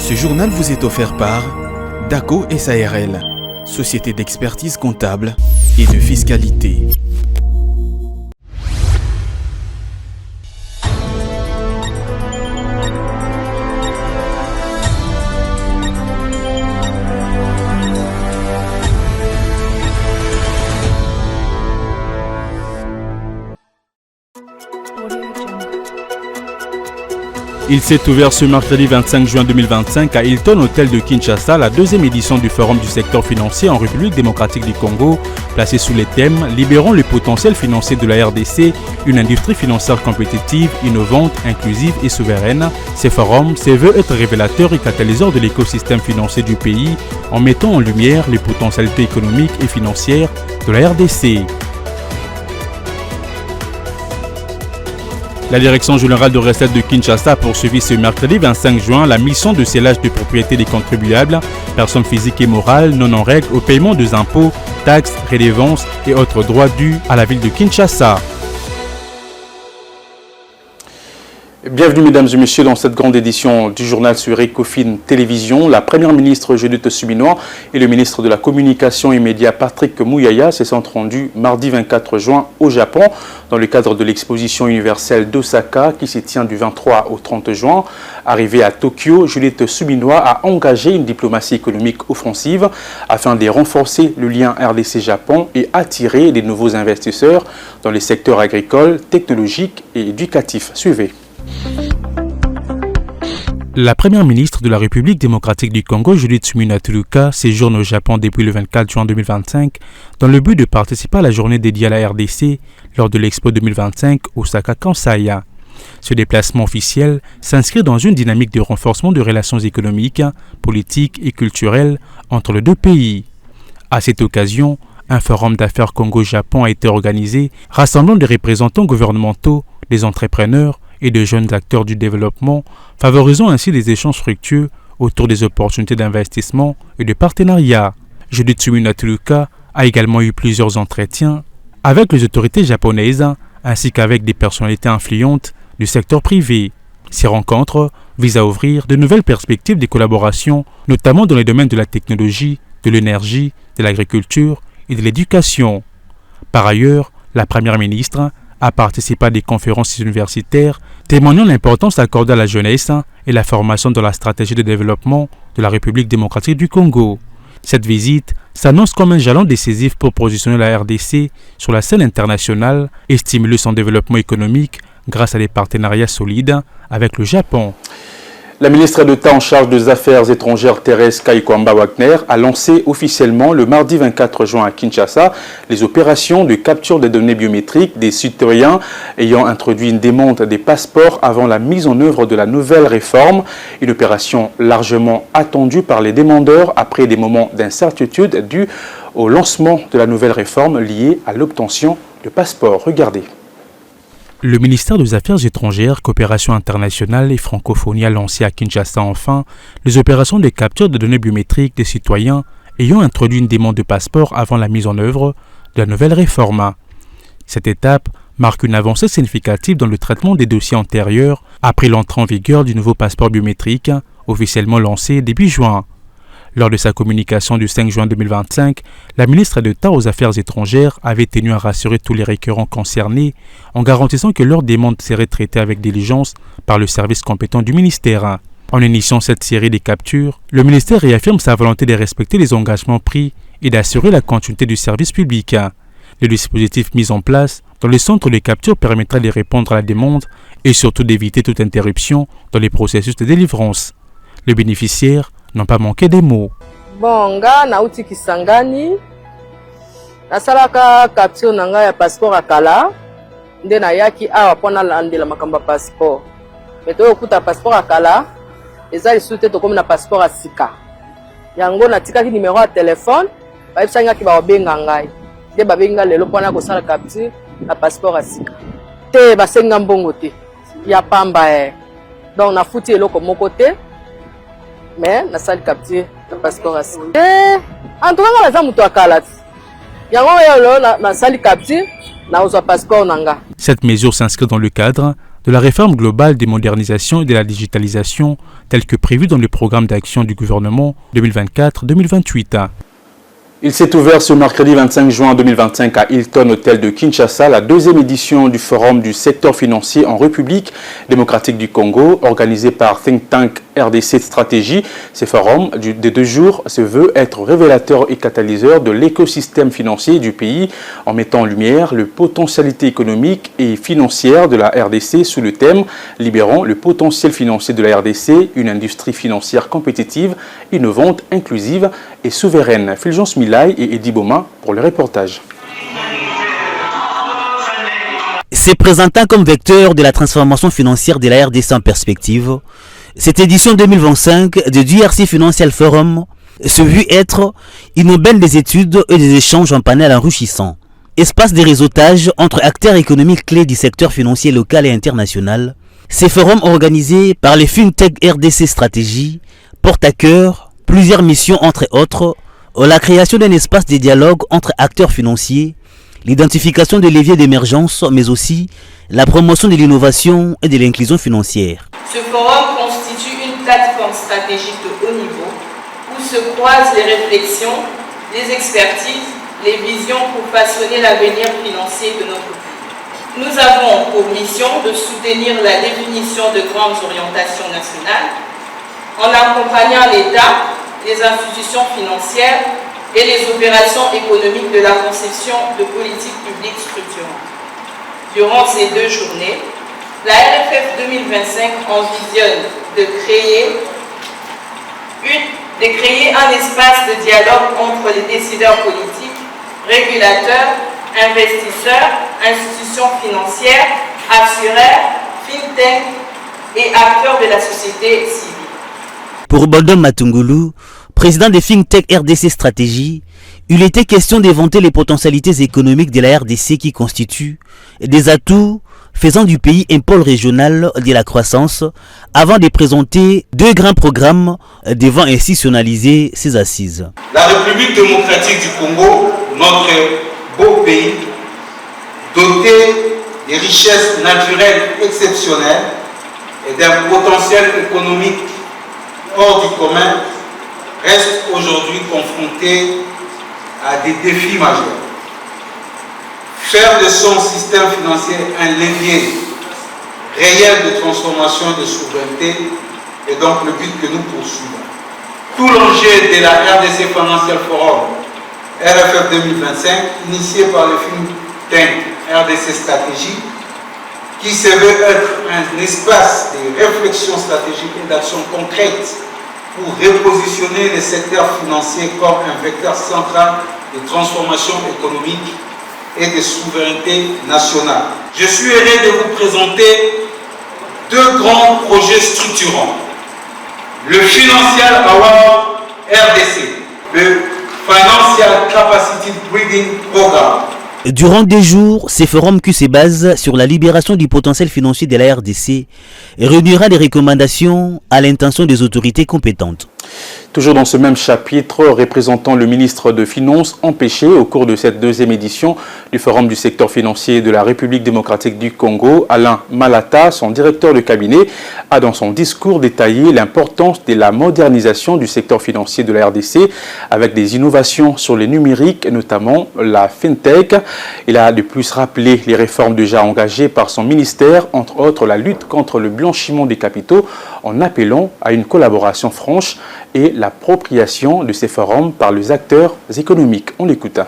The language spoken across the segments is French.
Ce journal vous est offert par DACO SARL, société d'expertise comptable et de fiscalité. Il s'est ouvert ce mercredi 25 juin 2025 à Hilton Hotel de Kinshasa, la deuxième édition du Forum du secteur financier en République démocratique du Congo, placé sous les thèmes « Libérons le potentiel financier de la RDC, une industrie financière compétitive, innovante, inclusive et souveraine ». Ce forum se veut être révélateur et catalyseur de l'écosystème financier du pays en mettant en lumière les potentialités économiques et financières de la RDC. La Direction générale de recettes de Kinshasa a poursuivi ce mercredi 25 juin la mission de scellage de propriété des contribuables, personnes physiques et morales non en règle au paiement des impôts, taxes, redevances et autres droits dus à la ville de Kinshasa. Bienvenue mesdames et messieurs dans cette grande édition du journal sur Ecofin Télévision. La première ministre Judith Suminwa et le ministre de la Communication et Médias Patrick Muyaya se sont rendus mardi 24 juin au Japon dans le cadre de l'exposition universelle d'Osaka qui se tient du 23 au 30 juin. Arrivée à Tokyo, Judith Suminwa a engagé une diplomatie économique offensive afin de renforcer le lien RDC-Japon et attirer de nouveaux investisseurs dans les secteurs agricoles, technologiques et éducatifs. Suivez. La première ministre de la République démocratique du Congo, Judith Suminwa, séjourne au Japon depuis le 24 juin 2025 dans le but de participer à la journée dédiée à la RDC lors de l'Expo 2025 Osaka Kansai. Ce déplacement officiel s'inscrit dans une dynamique de renforcement de relations économiques, politiques et culturelles entre les deux pays. À cette occasion, un forum d'affaires Congo-Japon a été organisé, rassemblant des représentants gouvernementaux, des entrepreneurs et de jeunes acteurs du développement, favorisant ainsi des échanges fructueux autour des opportunités d'investissement et de partenariat. Judith Suminwa a également eu plusieurs entretiens avec les autorités japonaises ainsi qu'avec des personnalités influentes du secteur privé. Ces rencontres visent à ouvrir de nouvelles perspectives de collaboration, notamment dans les domaines de la technologie, de l'énergie, de l'agriculture et de l'éducation. Par ailleurs, la première ministre a participé à des conférences universitaires témoignant l'importance accordée à la jeunesse et la formation dans la stratégie de développement de la République démocratique du Congo. Cette visite s'annonce comme un jalon décisif pour positionner la RDC sur la scène internationale et stimuler son développement économique grâce à des partenariats solides avec le Japon. La ministre d'État en charge des Affaires étrangères Thérèse Kaikwamba-Wagner a lancé officiellement le mardi 24 juin à Kinshasa les opérations de capture des données biométriques des citoyens ayant introduit une demande des passeports avant la mise en œuvre de la nouvelle réforme. Une opération largement attendue par les demandeurs après des moments d'incertitude dus au lancement de la nouvelle réforme liée à l'obtention de passeports. Regardez. Le ministère des Affaires étrangères, Coopération internationale et Francophonie a lancé à Kinshasa enfin les opérations de capture de données biométriques des citoyens ayant introduit une demande de passeport avant la mise en œuvre de la nouvelle réforme. Cette étape marque une avancée significative dans le traitement des dossiers antérieurs après l'entrée en vigueur du nouveau passeport biométrique officiellement lancé début juin. Lors de sa communication du 5 juin 2025, la ministre d'État aux Affaires étrangères avait tenu à rassurer tous les requérants concernés en garantissant que leurs demandes seraient traitées avec diligence par le service compétent du ministère. En initiant cette série de captures, le ministère réaffirme sa volonté de respecter les engagements pris et d'assurer la continuité du service public. Le dispositif mis en place dans le centre de capture permettra de répondre à la demande et surtout d'éviter toute interruption dans les processus de délivrance. Les bénéficiaires n'ont pas manqué des mots. Bon, nga nauti Kisangani, nasalaka capture nanga ya passeport akala, nde na yaki awa pona landela makamba passeport. Meto okuta passeport akala, eza lisute to comme na passeport asika. Yango natikaki numéro ya téléphone, ba ipsanga ki ba obenga ngai. Nde babenga lelo pona ko sala capture na passeport asika. Te basenga mbongo te. Ya pamba Donc na futi eloko moko te. Mais na salle capture le passeport assis. En tout cas, la muto akala. Yango na salle capture na ozo passeport nanga. Cette mesure s'inscrit dans le cadre de la réforme globale des modernisations et de la digitalisation telle que prévue dans le programme d'action du gouvernement 2024-2028. Il s'est ouvert ce mercredi 25 juin 2025 à Hilton Hotel de Kinshasa, la deuxième édition du Forum du secteur financier en République démocratique du Congo, organisé par Think Tank RDC Stratégie. Ce forum de 2 jours se veut être révélateur et catalyseur de l'écosystème financier du pays en mettant en lumière les potentialités économiques et financières de la RDC sous le thème « Libérons le potentiel financier de la RDC, une industrie financière compétitive, innovante, inclusive et souveraine ». Fulgence Milay et Eddie Boma pour le reportage. Se présentant comme vecteur de la transformation financière de la RDC en perspective, cette édition 2025 du DRC Financial Forum se vit être une aubaine des études et des échanges en panel enrichissant. Espace de réseautage entre acteurs économiques clés du secteur financier local et international, ces forums organisés par les FinTech RDC Stratégie portent à cœur plusieurs missions entre autres, la création d'un espace de dialogue entre acteurs financiers, l'identification des leviers d'émergence, mais aussi la promotion de l'innovation et de l'inclusion financière. Ce forum constitue une plateforme stratégique de haut niveau où se croisent les réflexions, les expertises, les visions pour façonner l'avenir financier de notre pays. Nous avons pour mission de soutenir la définition de grandes orientations nationales en accompagnant l'État, les institutions financières et les opérations économiques de la conception de politiques publiques structurantes. Durant ces 2 journées, la RFF 2025 envisionne de créer un espace de dialogue entre les décideurs politiques, régulateurs, investisseurs, institutions financières, assureurs, fintech et acteurs de la société civile. Pour Boldon Matungulu, président de FinTech RDC Stratégie, il était question d'éventer les potentialités économiques de la RDC qui constituent des atouts faisant du pays un pôle régional de la croissance avant de présenter 2 grands programmes devant institutionnaliser ses assises. La République démocratique du Congo, notre beau pays, doté des richesses naturelles exceptionnelles et d'un potentiel économique hors du commun, reste aujourd'hui confronté à des défis majeurs. Faire de son système financier un levier réel de transformation et de souveraineté est donc le but que nous poursuivons. Tout l'enjeu de la RDC Financial Forum RFF 2025, initié par le FinTech RDC Stratégie, qui se veut être un espace de réflexion stratégique et d'action concrète pour repositionner le secteur financier comme un vecteur central de transformation économique et de souveraineté nationale. Je suis heureux de vous présenter 2 grands projets structurants. Le Financial Award RDC, le Financial Capacity Building Programme. Durant 2 jours, ce forum qui se base sur la libération du potentiel financier de la RDC réunira des recommandations à l'intention des autorités compétentes. Toujours dans ce même chapitre, représentant le ministre de Finances empêché au cours de cette 2e édition du Forum du secteur financier de la République démocratique du Congo, Alain Malata, son directeur de cabinet, a dans son discours détaillé l'importance de la modernisation du secteur financier de la RDC avec des innovations sur les numériques, notamment la FinTech. Il a de plus rappelé les réformes déjà engagées par son ministère, entre autres la lutte contre le blanchiment des capitaux, en appelant à une collaboration franche et l'appropriation de ces forums par les acteurs économiques. On l'écoute.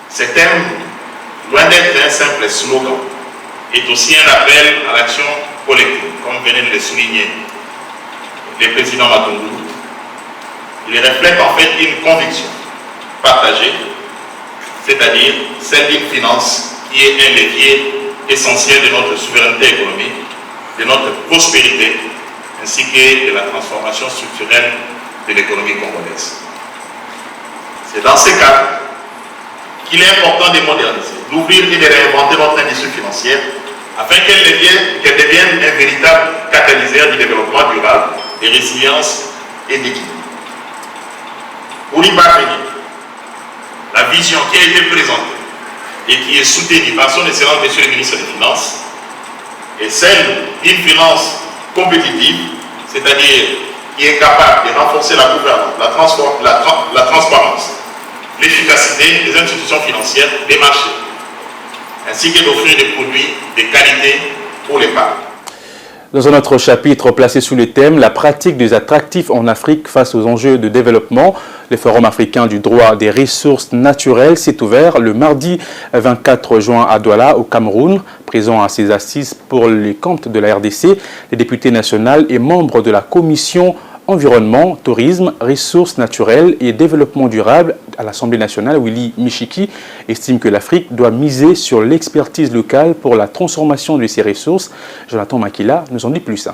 Ce thème, loin d'être un simple slogan, est aussi un appel à l'action collective, comme venait de le souligner le président Matungulu. Il reflète en fait une conviction partagée, c'est-à-dire celle d'une finance qui est un levier essentiel de notre souveraineté économique, de notre prospérité, ainsi que de la transformation structurelle de l'économie congolaise. C'est dans ce cadre qu'il est important de moderniser, d'ouvrir et de réinventer notre industrie financière afin qu'elle devienne un véritable catalyseur du développement durable, de résilience et d'équilibre. Pour y parvenir, la vision qui a été présentée et qui est soutenue par son excellence Monsieur le ministre des Finances et celle d'une finance compétitive, c'est-à-dire qui est capable de renforcer la gouvernance, la transparence, l'efficacité des institutions financières, des marchés, ainsi que d'offrir des produits de qualité pour l'épargne. Dans un autre chapitre placé sous le thème « La pratique des attractifs en Afrique face aux enjeux de développement », le Forum africain du droit des ressources naturelles s'est ouvert le mardi 24 juin à Douala, au Cameroun. Présent à ses assises pour les comptes de la RDC, les députés nationaux et membres de la commission Environnement, Tourisme, Ressources naturelles et Développement durable à l'Assemblée nationale, Willy Michiki, estime que l'Afrique doit miser sur l'expertise locale pour la transformation de ses ressources. Jonathan Makila nous en dit plus.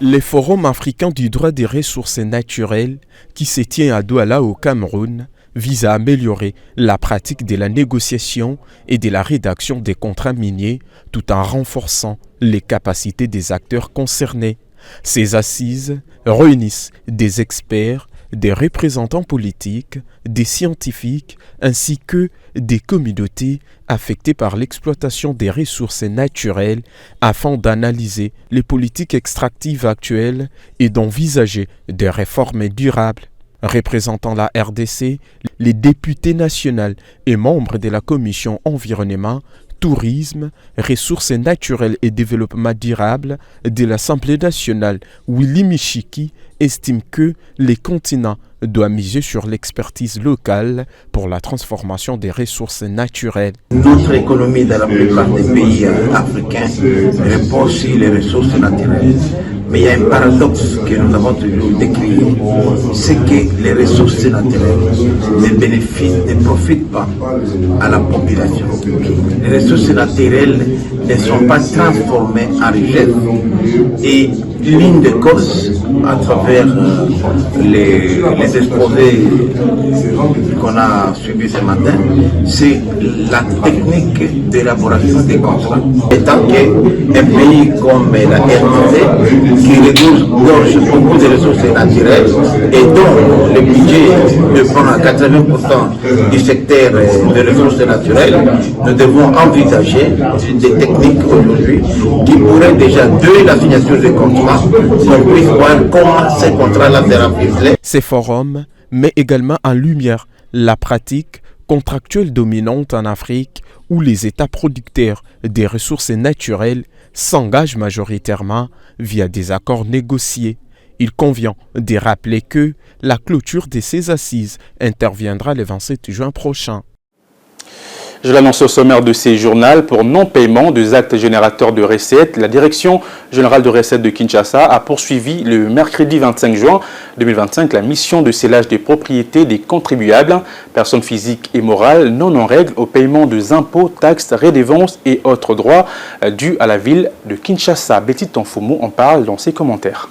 Le Forum africain du droit des ressources naturelles, qui se tient à Douala au Cameroun, vise à améliorer la pratique de la négociation et de la rédaction des contrats miniers tout en renforçant les capacités des acteurs concernés. Ces assises réunissent des experts, des représentants politiques, des scientifiques ainsi que des communautés affectées par l'exploitation des ressources naturelles afin d'analyser les politiques extractives actuelles et d'envisager des réformes durables. Représentant la RDC, les députés nationaux et membres de la commission Environnement, Tourisme, Ressources naturelles et Développement durable de l'Assemblée nationale, Willy Michiki, estime que les continents doivent miser sur l'expertise locale pour la transformation des ressources naturelles. Notre économie dans la plupart des pays africains repose sur les ressources naturelles. Mais il y a un paradoxe que nous avons toujours décrit, c'est que les ressources naturelles ne profitent pas à la population. Les ressources naturelles ne sont pas transformées en richesse. Et l'une des causes, à travers les exposés qu'on a suivis ce matin, c'est la technique d'élaboration des contrats. Étant qu'un pays comme la RDC, qui regorge beaucoup de ressources naturelles et dont le budget dépend à 80% du secteur des ressources naturelles, nous devons envisager des techniques aujourd'hui qui pourraient déjà, dès la signature des contrats, qu'on puisse voir comment ces contrats-là seront ficelés. Ces forums mettent également en lumière la pratique contractuelle dominante en Afrique où les États producteurs des ressources naturelles s'engagent majoritairement via des accords négociés. Il convient de rappeler que la clôture de ces assises interviendra le 27 juin prochain. Je l'annonce au sommaire de ces journaux. Pour non-paiement des actes générateurs de recettes, la Direction générale de recettes de Kinshasa a poursuivi le mercredi 25 juin 2025 la mission de scellage des propriétés des contribuables, personnes physiques et morales non en règle au paiement des impôts, taxes, redevances et autres droits dus à la ville de Kinshasa. Betty Tanfoumou en parle dans ses commentaires.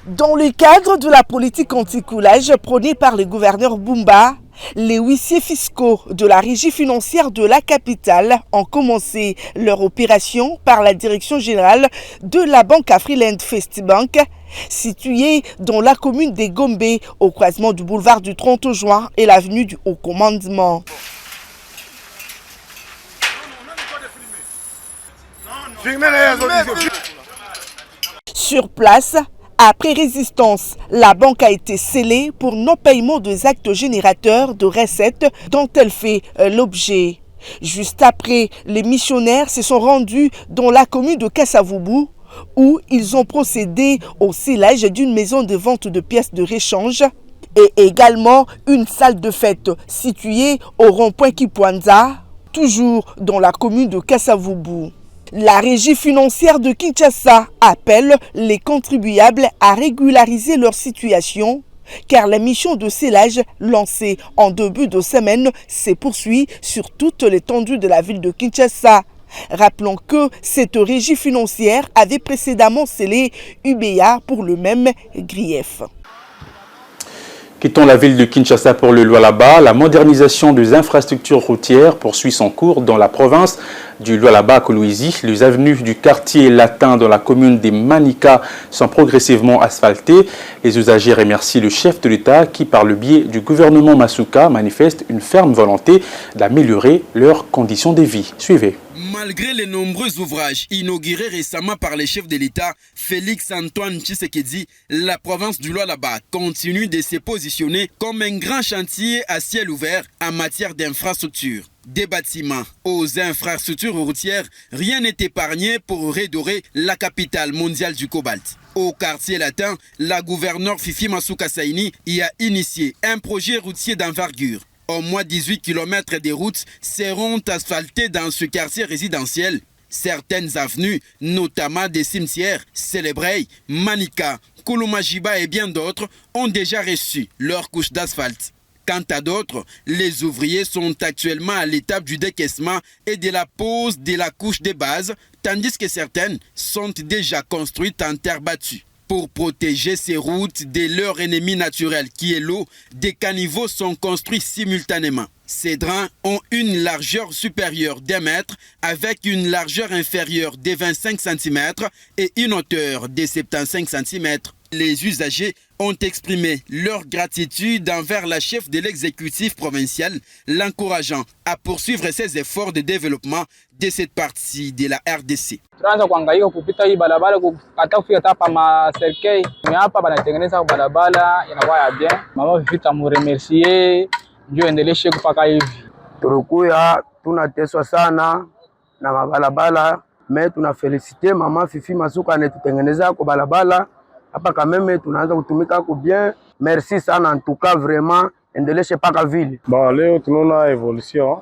Dans le cadre de la politique anti-coulage prônée par le gouverneur Bumba, les huissiers fiscaux de la régie financière de la capitale ont commencé leur opération par la direction générale de la banque Afriland Festibank, située dans la commune des Gombe, au croisement du boulevard du 30 juin et l'avenue du Haut Commandement. Sur place, après résistance, la banque a été scellée pour non-paiement des actes générateurs de recettes dont elle fait l'objet. Juste après, les missionnaires se sont rendus dans la commune de Kassavubu où ils ont procédé au scellage d'une maison de vente de pièces de rechange et également une salle de fête située au rond-point Kipwanza, toujours dans la commune de Kassavubu. La régie financière de Kinshasa appelle les contribuables à régulariser leur situation car la mission de scellage lancée en début de semaine se poursuit sur toute l'étendue de la ville de Kinshasa. Rappelons que cette régie financière avait précédemment scellé UBA pour le même grief. Quittons la ville de Kinshasa pour le Lualaba. La modernisation des infrastructures routières poursuit son cours dans la province du Lualaba à Kolwezi. Les avenues du quartier latin dans la commune des Manika sont progressivement asphaltées. Les usagers remercient le chef de l'État qui, par le biais du gouvernement Masuka, manifeste une ferme volonté d'améliorer leurs conditions de vie. Suivez. Malgré les nombreux ouvrages inaugurés récemment par les chefs de l'État, Félix Antoine Tshisekedi, la province du Lualaba continue de se positionner comme un grand chantier à ciel ouvert en matière d'infrastructures. Des bâtiments aux infrastructures routières, rien n'est épargné pour redorer la capitale mondiale du cobalt. Au quartier latin, la gouverneure Fifi Masuka Saini y a initié un projet routier d'envergure. Au moins 18 km des routes seront asphaltées dans ce quartier résidentiel. Certaines avenues, notamment des cimetières, Célébrey, Manika, Kouloumajiba et bien d'autres, ont déjà reçu leur couche d'asphalte. Quant à d'autres, les ouvriers sont actuellement à l'étape du décaissement et de la pose de la couche de base, tandis que certaines sont déjà construites en terre battue. Pour protéger ces routes de leur ennemi naturel qui est l'eau, des caniveaux sont construits simultanément. Ces drains ont une largeur supérieure d'1 mètre avec une largeur inférieure de 25 cm et une hauteur de 75 cm. Les usagers ont exprimé leur gratitude envers la chef de l'exécutif provincial, l'encourageant à poursuivre ses efforts de développement de cette partie de la RDC. Tunaanza kuhangaika kupita hii barabara hata kufika hapa ma serikali hapa banatengeneza barabara inakuwa ya bien. Mama Vita muremercier ndio endeleshe kupaka hivi. Turukuya tunateswa sana na mabalabala, mais tunafelicite mama Fifi Masuka anatutengeneza kwa barabara hapa Kameme, tunaanza kutumika kwa bien. Merci sana en tout cas, vraiment endeleshe paka vile. Bon, leo tunaona evolution.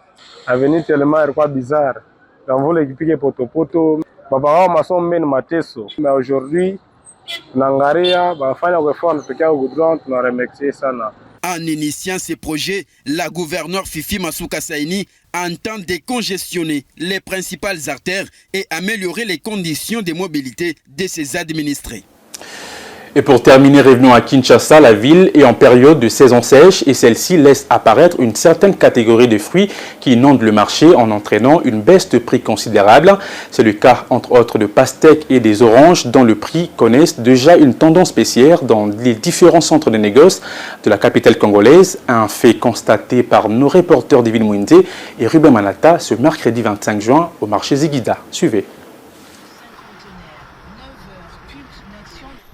Avenir tellement ilikuwa bizarre. Dans kipike potopoto, baba wao masomo meni mateso. Mais aujourd'hui, nangaria bafanya kwa effort tukia goudron, tunaremercier sana. En initiant ces projets, la gouverneure Fifi Masuka Saini entend décongestionner les principales artères et améliorer les conditions de mobilité de ses administrés. Et pour terminer, revenons à Kinshasa. La ville est en période de saison sèche et celle-ci laisse apparaître une certaine catégorie de fruits qui inondent le marché en entraînant une baisse de prix considérable. C'est le cas entre autres de pastèques et des oranges dont le prix connaissent déjà une tendance baissière dans les différents centres de négoce de la capitale congolaise. Un fait constaté par nos reporters Divine Mwinde et Ruben Manata ce mercredi 25 juin au marché Zigida. Suivez.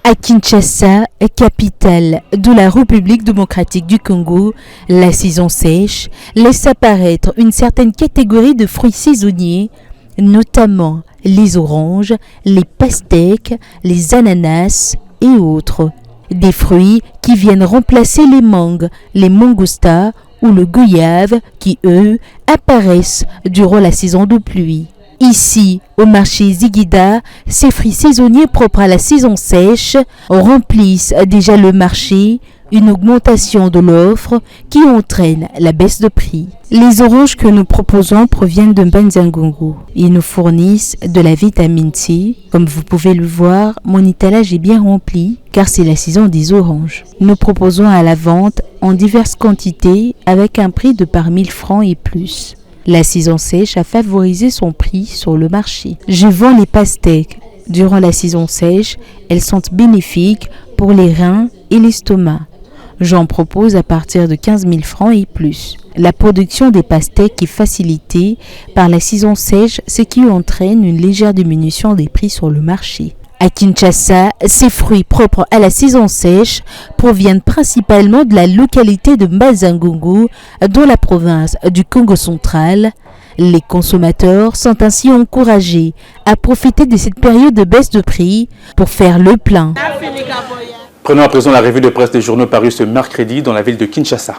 À Kinshasa, capitale de la République démocratique du Congo, la saison sèche laisse apparaître une certaine catégorie de fruits saisonniers, notamment les oranges, les pastèques, les ananas et autres. Des fruits qui viennent remplacer les mangues, les mangoustas ou le goyave qui, eux, apparaissent durant la saison de pluie. Ici, au marché Zigida, ces fruits saisonniers propres à la saison sèche remplissent déjà le marché, une augmentation de l'offre qui entraîne la baisse de prix. Les oranges que nous proposons proviennent de Mbanzangongo. Ils nous fournissent de la vitamine C. Comme vous pouvez le voir, mon étalage est bien rempli car c'est la saison des oranges. Nous proposons à la vente en diverses quantités avec un prix de par 1000 francs et plus. La saison sèche a favorisé son prix sur le marché. Je vends les pastèques. Durant la saison sèche, elles sont bénéfiques pour les reins et l'estomac. J'en propose à partir de 15 000 francs et plus. La production des pastèques est facilitée par la saison sèche, ce qui entraîne une légère diminution des prix sur le marché. À Kinshasa, ces fruits propres à la saison sèche proviennent principalement de la localité de Mbanzangongo, dans la province du Congo central. Les consommateurs sont ainsi encouragés à profiter de cette période de baisse de prix pour faire le plein. Prenons à présent la revue de presse des journaux parus ce mercredi dans la ville de Kinshasa.